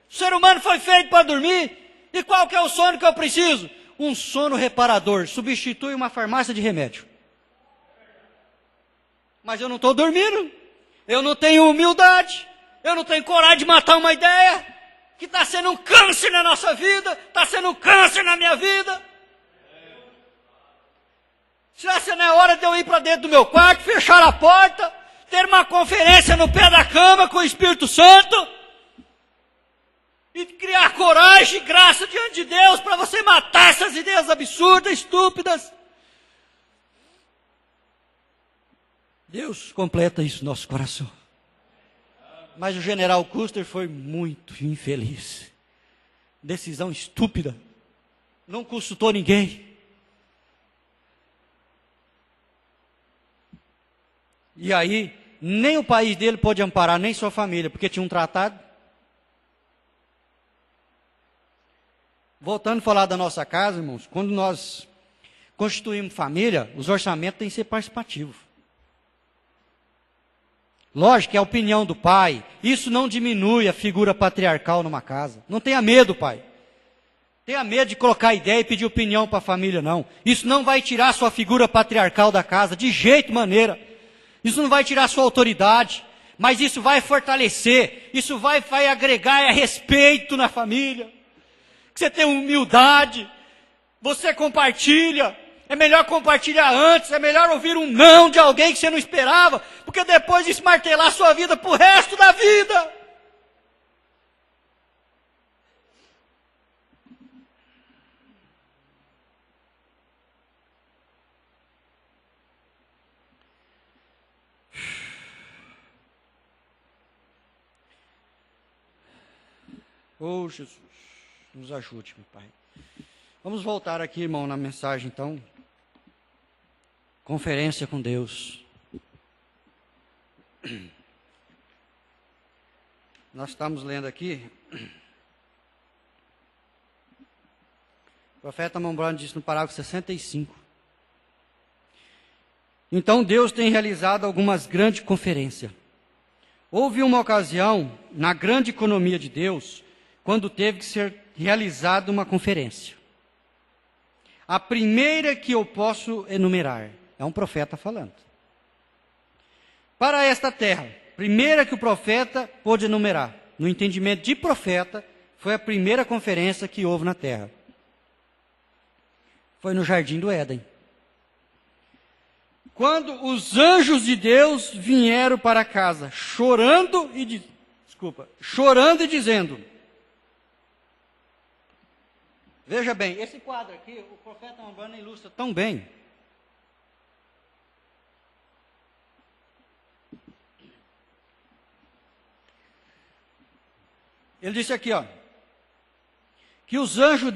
O ser humano foi feito para dormir. E qual que é o sono que eu preciso? Um sono reparador. Substitui uma farmácia de remédio. Mas eu não estou dormindo. Eu não tenho humildade. Eu não tenho coragem de matar uma ideia que está sendo um câncer na nossa vida, está sendo um câncer na minha vida. Será que não é hora de eu ir para dentro do meu quarto, fechar a porta, ter uma conferência no pé da cama com o Espírito Santo e criar coragem e graça diante de Deus para você matar essas ideias absurdas, estúpidas? Deus completa isso no nosso coração. Mas o general Custer foi muito infeliz. Decisão estúpida. Não consultou ninguém. E aí, nem o país dele pôde amparar, nem sua família, porque tinha um tratado. Voltando a falar da nossa casa, irmãos, quando nós constituímos família, os orçamentos têm que ser participativos. Lógico que é a opinião do pai. Isso não diminui a figura patriarcal numa casa. Não tenha medo, pai. Tenha medo de colocar ideia e pedir opinião para a família, não. Isso não vai tirar a sua figura patriarcal da casa, de jeito maneira. Isso não vai tirar a sua autoridade, mas isso vai fortalecer, isso vai agregar respeito na família. Que você tem humildade, você compartilha. É melhor compartilhar antes, é melhor ouvir um não de alguém que você não esperava, porque depois isso martelar a sua vida para o resto da vida. Oh, Jesus, nos ajude, meu Pai. Vamos voltar aqui, irmão, na mensagem, então. Conferência com Deus. Nós estamos lendo aqui. O profeta Mombrano disse no parágrafo 65. Então Deus tem realizado algumas grandes conferências. Houve uma ocasião, na grande economia de Deus, quando teve que ser realizada uma conferência. A primeira que eu posso enumerar, é um profeta falando. Para esta terra, primeira que o profeta pôde enumerar, no entendimento de profeta, foi a primeira conferência que houve na terra. Foi no Jardim do Éden. Quando os anjos de Deus vieram para casa, chorando e dizendo. Veja bem, esse quadro aqui, o profeta Mombrano ilustra tão bem. Ele disse aqui, ó, que os anjos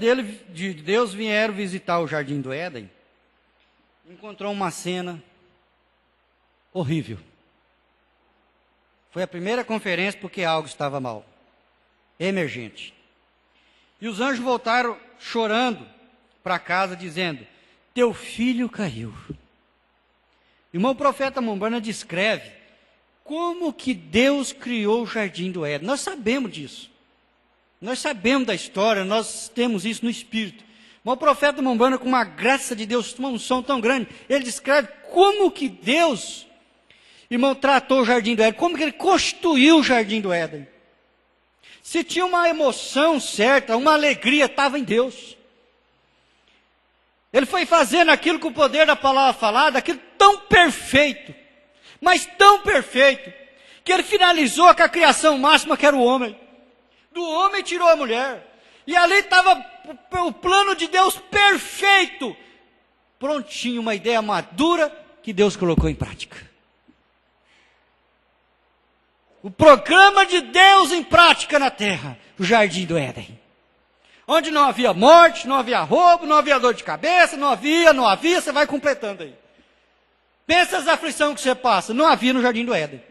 de Deus vieram visitar o Jardim do Éden, encontrou uma cena horrível. Foi a primeira conferência porque algo estava mal, emergente. E os anjos voltaram chorando para casa, dizendo, teu filho caiu. Irmão, o profeta Mombrano descreve como que Deus criou o Jardim do Éden. Nós sabemos disso. Nós sabemos da história, nós temos isso no Espírito. Mas o profeta Mombrano, com uma graça de Deus, uma unção tão grande, ele descreve como que Deus, irmão, tratou o Jardim do Éden, como que ele constituiu o Jardim do Éden. Se tinha uma emoção certa, uma alegria, estava em Deus. Ele foi fazendo aquilo com o poder da palavra falada, aquilo tão perfeito, mas tão perfeito, que ele finalizou com a criação máxima que era o homem. Do homem tirou a mulher. E ali estava o plano de Deus perfeito. Prontinho, uma ideia madura que Deus colocou em prática. O programa de Deus em prática na terra, o Jardim do Éden. Onde não havia morte, não havia roubo, não havia dor de cabeça, não havia, você vai completando aí. Pensa as aflições que você passa, não havia no Jardim do Éden.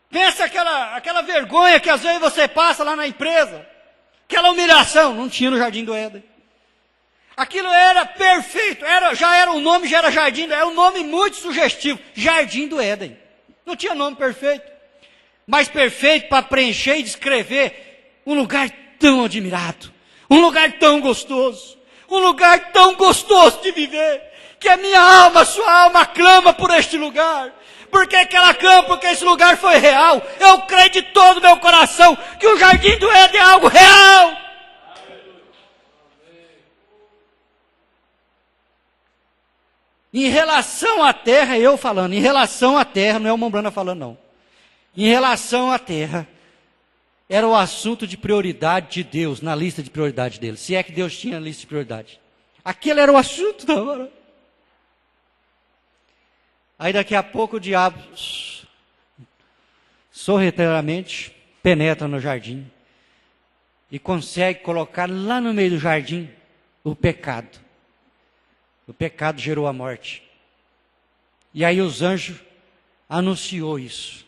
Pensa aquela vergonha que às vezes você passa lá na empresa, aquela humilhação, não tinha no Jardim do Éden. Aquilo era perfeito, o nome já era Jardim, era um nome muito sugestivo, Jardim do Éden. Não tinha nome perfeito, mas perfeito para preencher e descrever um lugar tão admirado, um lugar tão gostoso de viver, que a minha alma, a sua alma clama por este lugar. Por que que ela clama? Porque esse lugar foi real. Eu creio de todo o meu coração que o Jardim do Éden é algo real. Em relação à terra, eu falando, em relação à terra, não é o Mombrana falando não. Em relação à terra, era o assunto de prioridade de Deus, na lista de prioridade dele. Se é que Deus tinha lista de prioridade. Aquele era o assunto da hora. Aí daqui a pouco o diabo, sorrateiramente, penetra no jardim. E consegue colocar lá no meio do jardim o pecado. O pecado gerou a morte. E aí os anjos anunciou isso.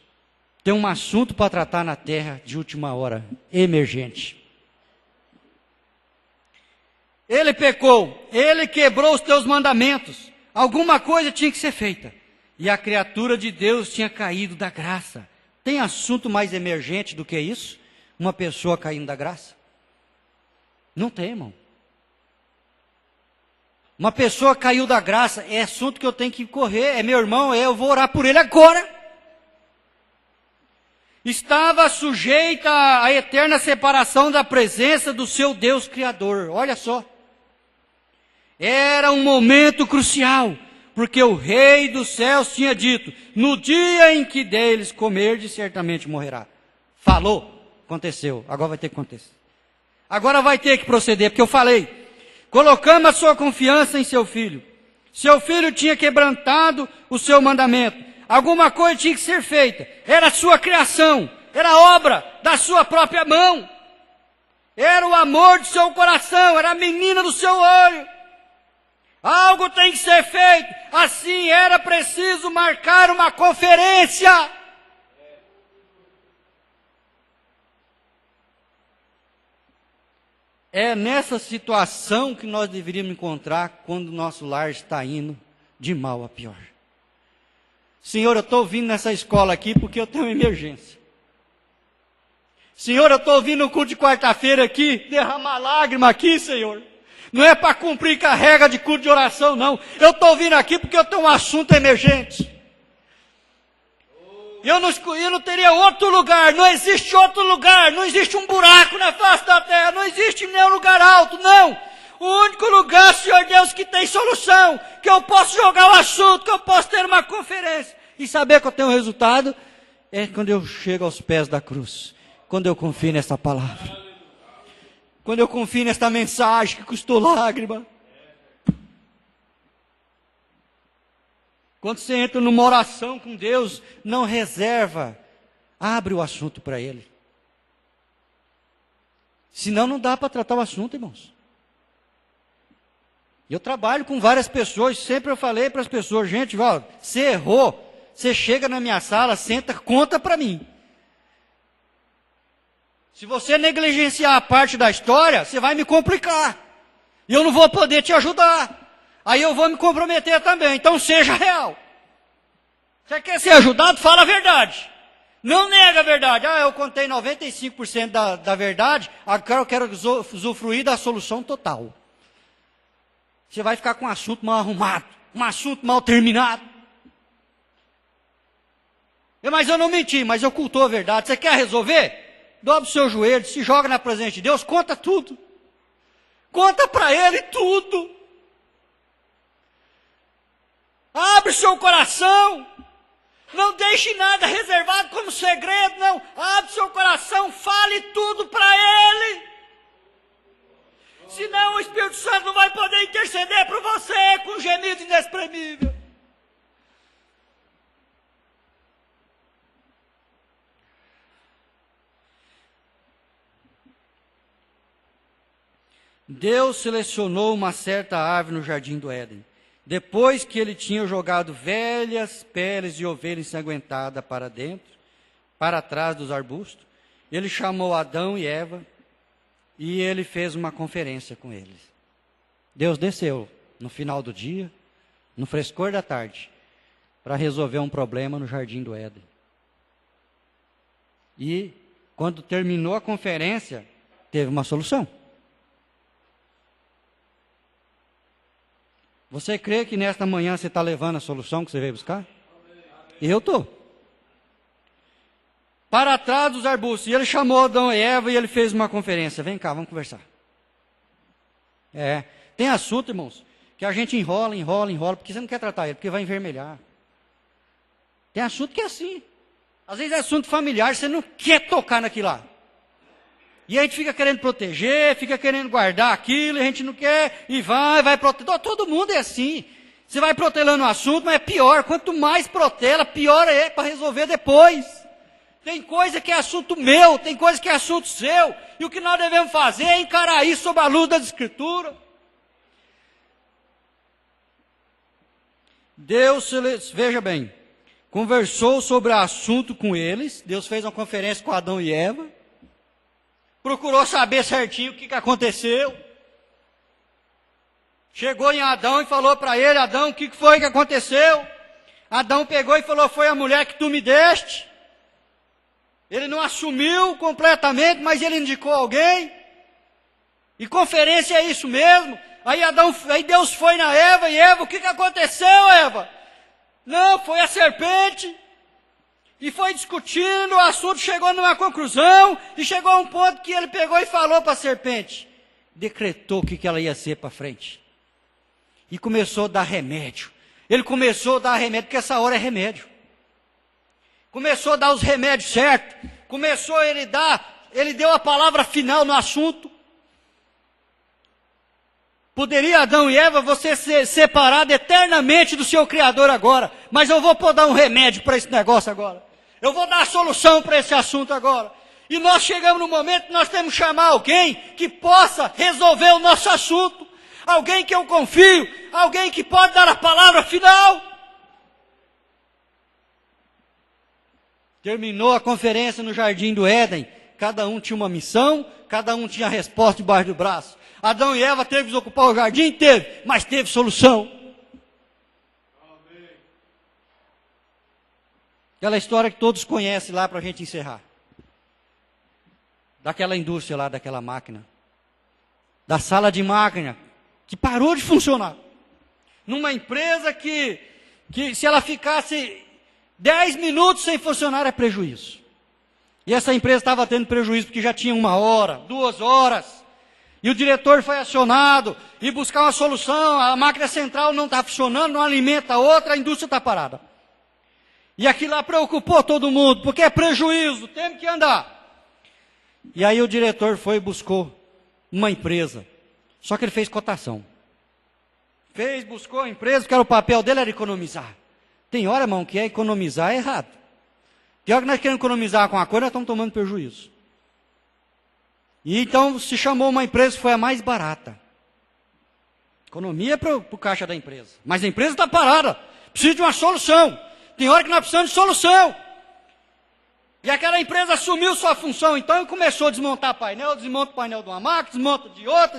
Tem um assunto para tratar na terra de última hora, emergente. Ele pecou, ele quebrou os teus mandamentos. Alguma coisa tinha que ser feita. E a criatura de Deus tinha caído da graça. Tem assunto mais emergente do que isso? Uma pessoa caindo da graça? Não tem, irmão. Uma pessoa caiu da graça, é assunto que eu tenho que correr, é meu irmão, eu vou orar por ele agora. Estava sujeita à eterna separação da presença do seu Deus Criador. Olha só. Era um momento crucial, porque o Rei dos céus tinha dito, no dia em que deles comerdes, certamente morrerá. Falou, aconteceu, agora vai ter que acontecer. Agora vai ter que proceder, porque eu falei. Colocamos a sua confiança em seu filho. Seu filho tinha quebrantado o seu mandamento. Alguma coisa tinha que ser feita. Era a sua criação. Era a obra da sua própria mão. Era o amor do seu coração. Era a menina do seu olho. Algo tem que ser feito. Assim era preciso marcar uma conferência. É nessa situação que nós deveríamos encontrar quando o nosso lar está indo de mal a pior. Senhor, eu estou vindo nessa escola aqui porque eu tenho uma emergência. Senhor, eu estou vindo no culto de quarta-feira aqui, derramar lágrima aqui, Senhor. Não é para cumprir carrega de culto de oração, não. Eu estou vindo aqui porque eu tenho um assunto emergente. Eu não teria outro lugar, não existe outro lugar, não existe um buraco na face da terra, não existe nenhum lugar alto, não. O único lugar, Senhor Deus, que tem solução, que eu posso jogar o assunto, que eu posso ter uma conferência e saber que eu tenho um resultado, é quando eu chego aos pés da cruz, quando eu confio nessa palavra, quando eu confio nesta mensagem que custou lágrima. Quando você entra numa oração com Deus, não reserva, abre o assunto para Ele. Senão não dá para tratar o assunto, irmãos. Eu trabalho com várias pessoas, sempre eu falei para as pessoas, gente, ó, você errou, você chega na minha sala, senta, conta para mim. Se você negligenciar a parte da história, você vai me complicar. E eu não vou poder te ajudar. Aí eu vou me comprometer também. Então seja real. Você quer ser ajudado? Fala a verdade. Não nega a verdade. Ah, eu contei 95% da verdade, agora eu quero usufruir da solução total. Você vai ficar com um assunto mal arrumado, um assunto mal terminado. Mas eu não menti, mas eu ocultou a verdade. Você quer resolver? Dobre o seu joelho, se joga na presença de Deus, conta tudo. Conta para Ele tudo. Abre o seu coração. Não deixe nada reservado como segredo, não. Abre o seu coração, fale tudo para Ele. Senão o Espírito Santo não vai poder interceder por você com gemido inexprimível. Deus selecionou uma certa árvore no jardim do Éden. Depois que ele tinha jogado velhas peles de ovelha ensanguentada para dentro, para trás dos arbustos, ele chamou Adão e Eva e ele fez uma conferência com eles. Deus desceu no final do dia, no frescor da tarde, para resolver um problema no jardim do Éden. E quando terminou a conferência, teve uma solução. Você crê que nesta manhã você está levando a solução que você veio buscar? Eu estou. Para trás dos arbustos. E ele chamou Adão e Eva e ele fez uma conferência. Vem cá, vamos conversar. Tem assunto, irmãos, que a gente enrola, porque você não quer tratar ele, porque vai envermelhar. Tem assunto que é assim. Às vezes é assunto familiar, você não quer tocar naquilo lá. E a gente fica querendo proteger, fica querendo guardar aquilo, e a gente não quer, e vai proteger. Todo mundo é assim. Você vai protelando o assunto, mas é pior. Quanto mais protela, pior é para resolver depois. Tem coisa que é assunto meu, tem coisa que é assunto seu. E o que nós devemos fazer é encarar isso sob a luz das Escrituras. Deus, veja bem, conversou sobre o assunto com eles. Deus fez uma conferência com Adão e Eva. Procurou saber certinho o que aconteceu. Chegou em Adão e falou para ele: Adão, o que foi que aconteceu? Adão pegou e falou: foi a mulher que tu me deste. Ele não assumiu completamente, mas ele indicou alguém. E conferência é isso mesmo. Aí Deus foi na Eva, e Eva, o que aconteceu, Eva? Não, foi a serpente. E foi discutindo, o assunto chegou numa conclusão, e chegou a um ponto que ele pegou e falou para a serpente. Decretou o que ela ia ser para frente. E começou a dar remédio. Ele começou a dar remédio, porque essa hora é remédio. Começou a dar os remédios certos. Começou ele deu a palavra final no assunto. Poderia Adão e Eva, você ser separado eternamente do seu Criador agora. Mas eu vou dar um remédio para esse negócio agora. Eu vou dar a solução para esse assunto agora. E nós chegamos no momento que nós temos que chamar alguém que possa resolver o nosso assunto. Alguém que eu confio. Alguém que pode dar a palavra final. Terminou a conferência no Jardim do Éden. Cada um tinha uma missão. Cada um tinha a resposta debaixo do braço. Adão e Eva teve que ocupar o jardim? Teve, mas teve solução. Amém. Aquela história que todos conhecem lá para a gente encerrar. Daquela indústria lá, daquela máquina. Da sala de máquina, que parou de funcionar. Numa empresa que se ela ficasse 10 minutos sem funcionar é prejuízo. E essa empresa estava tendo prejuízo porque já tinha 1 hora, 2 horas. E o diretor foi acionado e buscar uma solução. A máquina central não está funcionando, não alimenta a outra, a indústria está parada. E aquilo lá preocupou todo mundo, porque é prejuízo, temos que andar. E aí o diretor foi e buscou uma empresa. Só que ele fez cotação. Buscou a empresa, porque o papel dele era economizar. Tem hora, irmão, que economizar é errado. Tem hora que nós queremos economizar com uma coisa, nós estamos tomando prejuízo. E então se chamou uma empresa que foi a mais barata. Economia é para o caixa da empresa. Mas a empresa está parada. Precisa de uma solução. Tem hora que nós precisamos de solução. E aquela empresa assumiu sua função. Então começou a desmontar painel. Desmonta o painel de uma máquina,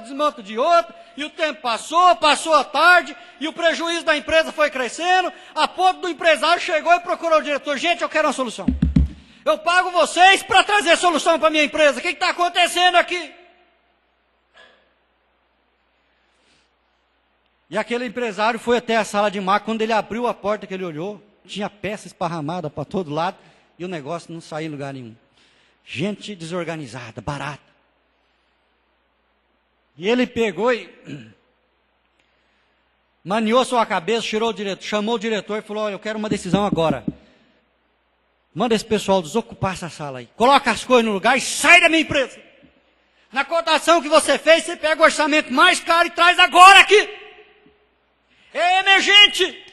desmonta de outra. E o tempo passou a tarde. E o prejuízo da empresa foi crescendo. A ponto do empresário chegou e procurou o diretor. Gente, eu quero uma solução. Eu pago vocês para trazer solução para a minha empresa. O que está acontecendo aqui? E aquele empresário foi até a sala de máquina. Quando ele abriu a porta que ele olhou, tinha peça esparramada para todo lado. E o negócio não saía em lugar nenhum. Gente desorganizada, barata. E ele pegou e maniou sua cabeça, chamou o diretor e falou: olha, eu quero uma decisão agora. Manda esse pessoal desocupar essa sala aí. Coloca as coisas no lugar e sai da minha empresa. Na cotação que você fez, você pega o orçamento mais caro e traz agora aqui. É emergente.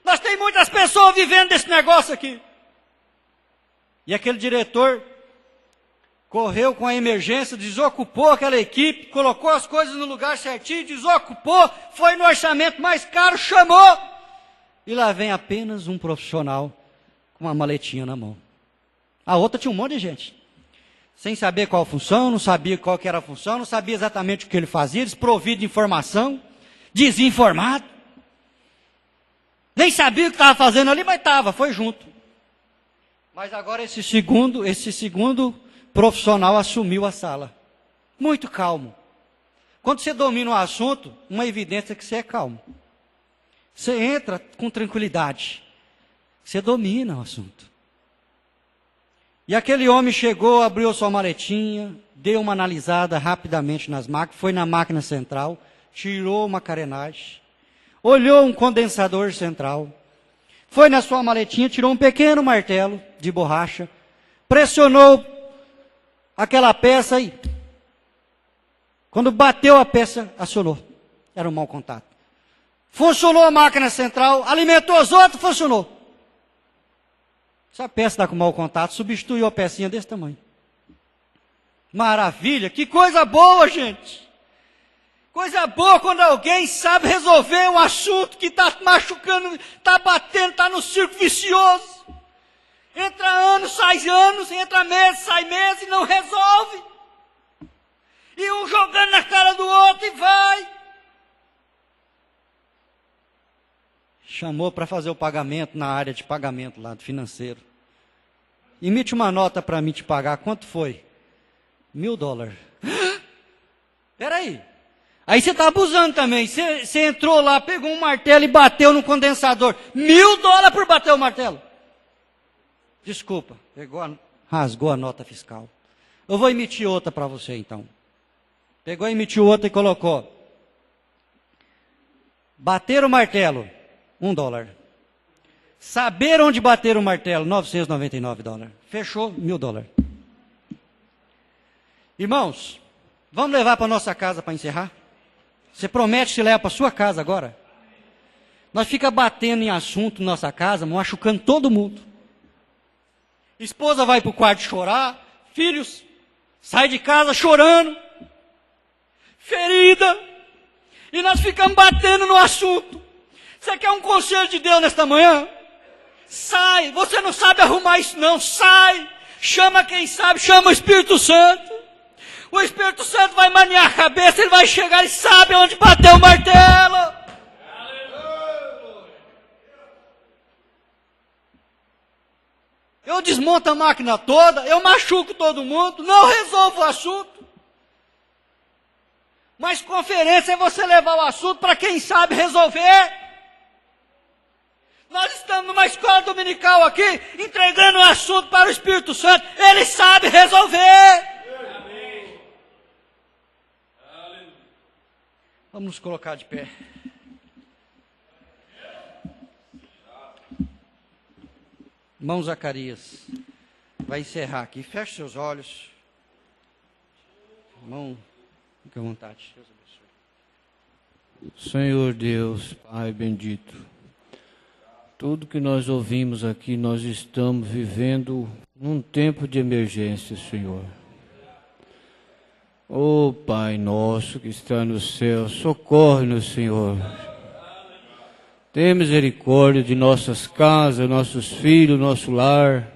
Nós temos muitas pessoas vivendo desse negócio aqui. E aquele diretor correu com a emergência, desocupou aquela equipe, colocou as coisas no lugar certinho, desocupou, foi no orçamento mais caro, chamou. E lá vem apenas um profissional com uma maletinha na mão. A outra tinha um monte de gente. Sem saber qual a função, não sabia qual que era a função, não sabia exatamente o que ele fazia, desprovido de informação, desinformado. Nem sabia o que estava fazendo ali, mas estava, foi junto. Mas agora esse segundo profissional assumiu a sala. Muito calmo. Quando você domina o assunto, uma evidência é que você é calmo. Você entra com tranquilidade. Você domina o assunto. E aquele homem chegou, abriu sua maletinha, deu uma analisada rapidamente nas máquinas, foi na máquina central, tirou uma carenagem, olhou um condensador central, foi na sua maletinha, tirou um pequeno martelo de borracha, pressionou aquela peça e, quando bateu a peça, acionou. Era um mau contato. Funcionou a máquina central, alimentou os outros, funcionou. Se a peça está com mau contato, substituiu a pecinha desse tamanho. Maravilha, que coisa boa, gente. Coisa boa quando alguém sabe resolver um assunto que está machucando, está batendo, está no círculo vicioso. Entra anos, entra meses, sai meses e não resolve. E um jogando na cara do outro e vai. Chamou para fazer o pagamento na área de pagamento lá do financeiro. Emite uma nota para mim te pagar. Quanto foi? $1.000. Espera aí. Aí você está abusando também. Você entrou lá, pegou um martelo e bateu no condensador. $1.000 por bater o martelo. Desculpa, rasgou a nota fiscal. Eu vou emitir outra para você então. Pegou, emitiu outra e colocou. Bater o martelo, $1. Saber onde bater o martelo, $999. Fechou, $1.000. Irmãos, vamos levar para nossa casa para encerrar? Você promete que leva para sua casa agora? Nós fica batendo em assunto na nossa casa, machucando todo mundo. Esposa vai para o quarto chorar, filhos sai de casa chorando, ferida, e nós ficamos batendo no assunto. Você quer um conselho de Deus nesta manhã? Sai, você não sabe arrumar isso não, sai, chama quem sabe, chama o Espírito Santo. O Espírito Santo vai maniar a cabeça, ele vai chegar e sabe onde bater o martelo. Eu desmonto a máquina toda, eu machuco todo mundo, não resolvo o assunto. Mas conferência é você levar o assunto para quem sabe resolver. Nós estamos numa escola dominical aqui, entregando o assunto para o Espírito Santo, ele sabe resolver. Amém. Vamos nos colocar de pé. Irmão Zacarias, vai encerrar aqui. Feche seus olhos. Irmão, fique à vontade. Deus abençoe. Senhor Deus, Pai bendito, tudo que nós ouvimos aqui, nós estamos vivendo num tempo de emergência, Senhor. Oh Pai nosso que está no céu, socorre-nos, Senhor. Tenha misericórdia de nossas casas, nossos filhos, nosso lar,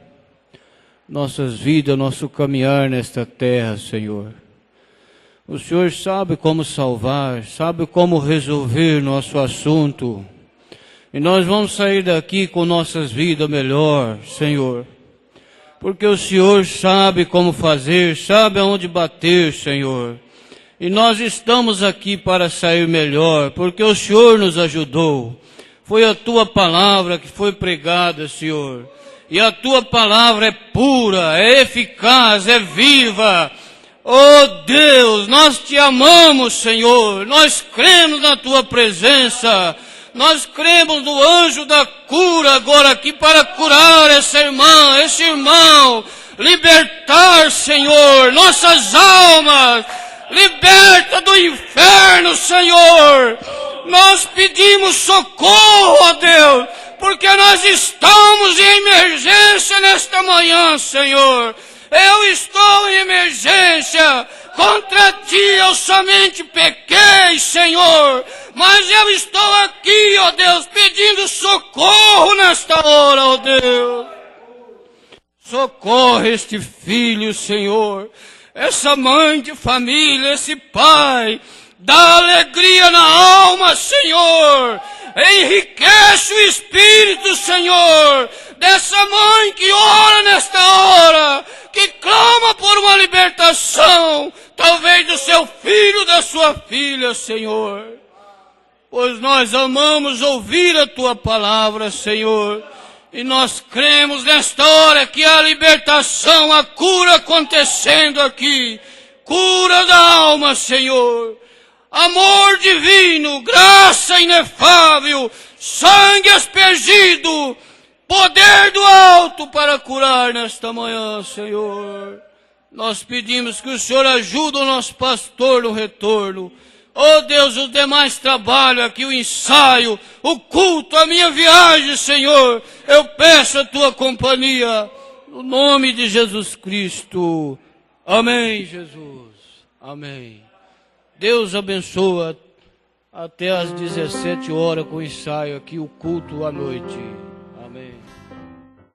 nossas vidas, nosso caminhar nesta terra, Senhor. O Senhor sabe como salvar, sabe como resolver nosso assunto. E nós vamos sair daqui com nossas vidas melhor, Senhor. Porque o Senhor sabe como fazer, sabe aonde bater, Senhor. E nós estamos aqui para sair melhor, porque o Senhor nos ajudou. Foi a Tua palavra que foi pregada, Senhor. E a Tua palavra é pura, é eficaz, é viva. Oh Deus, nós Te amamos, Senhor. Nós cremos na Tua presença. Nós cremos no anjo da cura agora aqui para curar essa irmã, esse irmão. Libertar, Senhor, nossas almas. Liberta do inferno, Senhor. Nós pedimos socorro, ó Deus, porque nós estamos em emergência nesta manhã, Senhor. Eu estou em emergência. Contra Ti eu somente pequei, Senhor. Mas eu estou aqui, ó Deus, pedindo socorro nesta hora, ó Deus. Socorre este filho, Senhor. Essa mãe de família, esse pai. Dá alegria na alma, Senhor. Enriquece o espírito, Senhor, dessa mãe que ora nesta hora, que clama por uma libertação, talvez do seu filho, da sua filha, Senhor. Pois nós amamos ouvir a Tua palavra, Senhor. E nós cremos nesta hora que há libertação, a cura acontecendo aqui. Cura da alma, Senhor. Amor divino, graça inefável, sangue aspergido, poder do alto para curar nesta manhã, Senhor. Nós pedimos que o Senhor ajude o nosso pastor no retorno. Oh Deus, os demais trabalhos aqui, o ensaio, o culto, a minha viagem, Senhor, eu peço a tua companhia, no nome de Jesus Cristo. Amém, Jesus. Amém. Deus abençoa até às 17 horas com o ensaio aqui, o culto à noite.